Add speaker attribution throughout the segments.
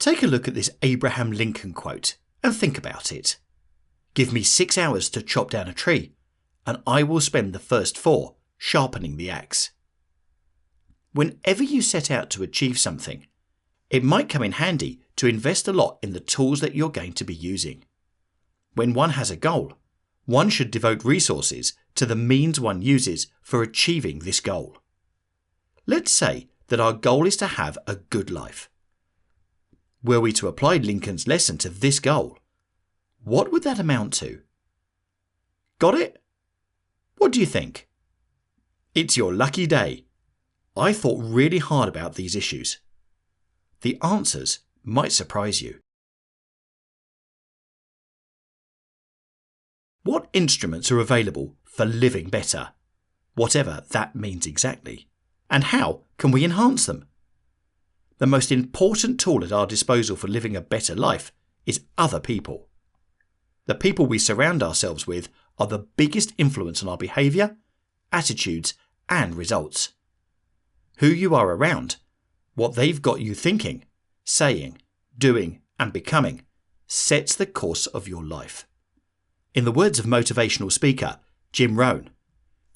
Speaker 1: Take a look at this Abraham Lincoln quote and think about it. Give me 6 hours to chop down a tree, and I will spend the first 4 sharpening the axe. Whenever you set out to achieve something, it might come in handy to invest a lot in the tools that you're going to be using. When one has a goal, one should devote resources to the means one uses for achieving this goal. Let's say that our goal is to have a good life. Were we to apply Lincoln's lesson to this goal, what would that amount to? Got it? What do you think? It's your lucky day. I thought really hard about these issues. The answers might surprise you. What instruments are available for living better, whatever that means exactly, and how can we enhance them? The most important tool at our disposal for living a better life is other people. The people we surround ourselves with are the biggest influence on our behaviour, attitudes, and results. Who you are around, what they've got you thinking, saying, doing, and becoming sets the course of your life. In the words of motivational speaker Jim Rohn,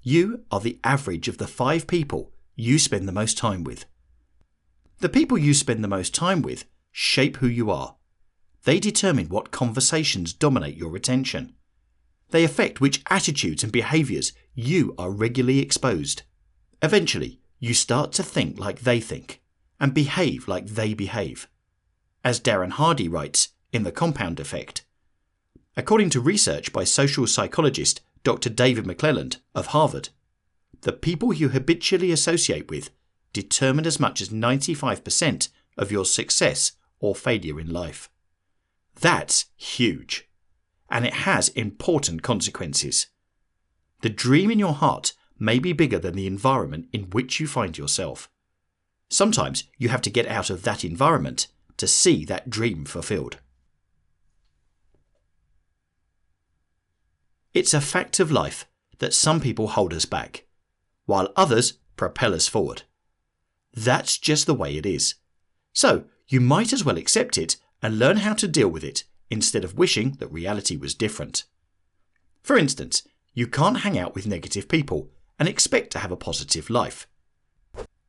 Speaker 1: you are the average of the 5 people you spend the most time with. The people you spend the most time with shape who you are. They determine what conversations dominate your attention. They affect which attitudes and behaviours you are regularly exposed. Eventually, you start to think like they think and behave like they behave. As Darren Hardy writes in The Compound Effect, according to research by social psychologist Dr. David McClelland of Harvard, the people you habitually associate with determine as much as 95% of your success or failure in life. That's huge, and it has important consequences. The dream in your heart may be bigger than the environment in which you find yourself. Sometimes you have to get out of that environment to see that dream fulfilled. It's a fact of life that some people hold us back, while others propel us forward. That's just the way it is. So you might as well accept it and learn how to deal with it instead of wishing that reality was different. For instance, you can't hang out with negative people and expect to have a positive life.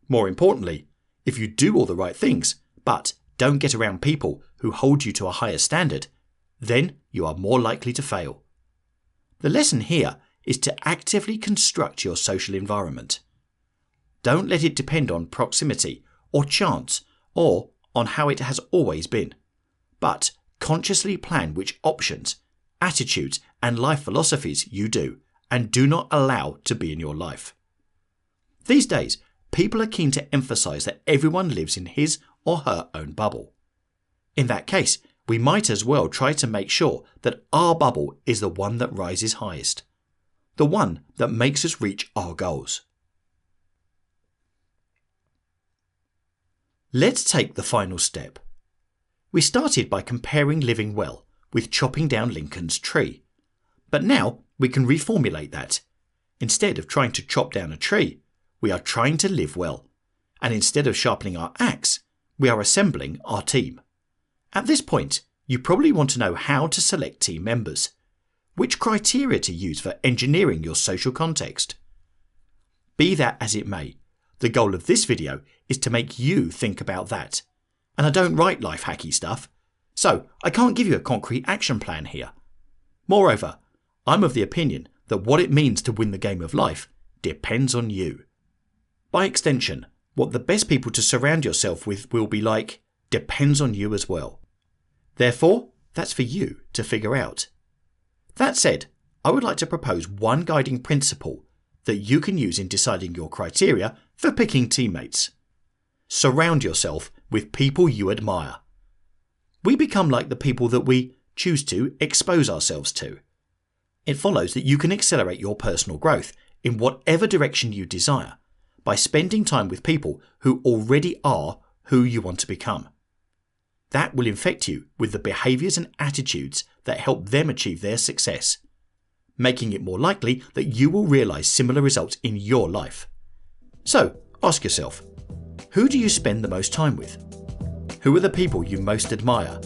Speaker 1: More importantly, if you do all the right things but don't get around people who hold you to a higher standard, then you are more likely to fail. The lesson here is to actively construct your social environment. Don't let it depend on proximity or chance or on how it has always been, but consciously plan which options, attitudes, and life philosophies you do and do not allow to be in your life. These days, people are keen to emphasize that everyone lives in his or her own bubble. In that case, we might as well try to make sure that our bubble is the one that rises highest, the one that makes us reach our goals. Let's take the final step. We started by comparing living well with chopping down Lincoln's tree. But now we can reformulate that. Instead of trying to chop down a tree, we are trying to live well. And instead of sharpening our axe, we are assembling our team. At this point, you probably want to know how to select team members, which criteria to use for engineering your social context. Be that as it may, the goal of this video is to make you think about that. And I don't write life hacky stuff, so I can't give you a concrete action plan here. Moreover, I'm of the opinion that what it means to win the game of life depends on you. By extension, what the best people to surround yourself with will be like depends on you as well. Therefore, that's for you to figure out. That said, I would like to propose one guiding principle that you can use in deciding your criteria for picking teammates. Surround yourself with people you admire. We become like the people that we choose to expose ourselves to. It follows that you can accelerate your personal growth in whatever direction you desire by spending time with people who already are who you want to become. That will infect you with the behaviours and attitudes that help them achieve their success, making it more likely that you will realise similar results in your life. So, ask yourself, who do you spend the most time with? Who are the people you most admire?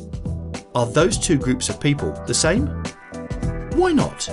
Speaker 1: Are those two groups of people the same? Why not?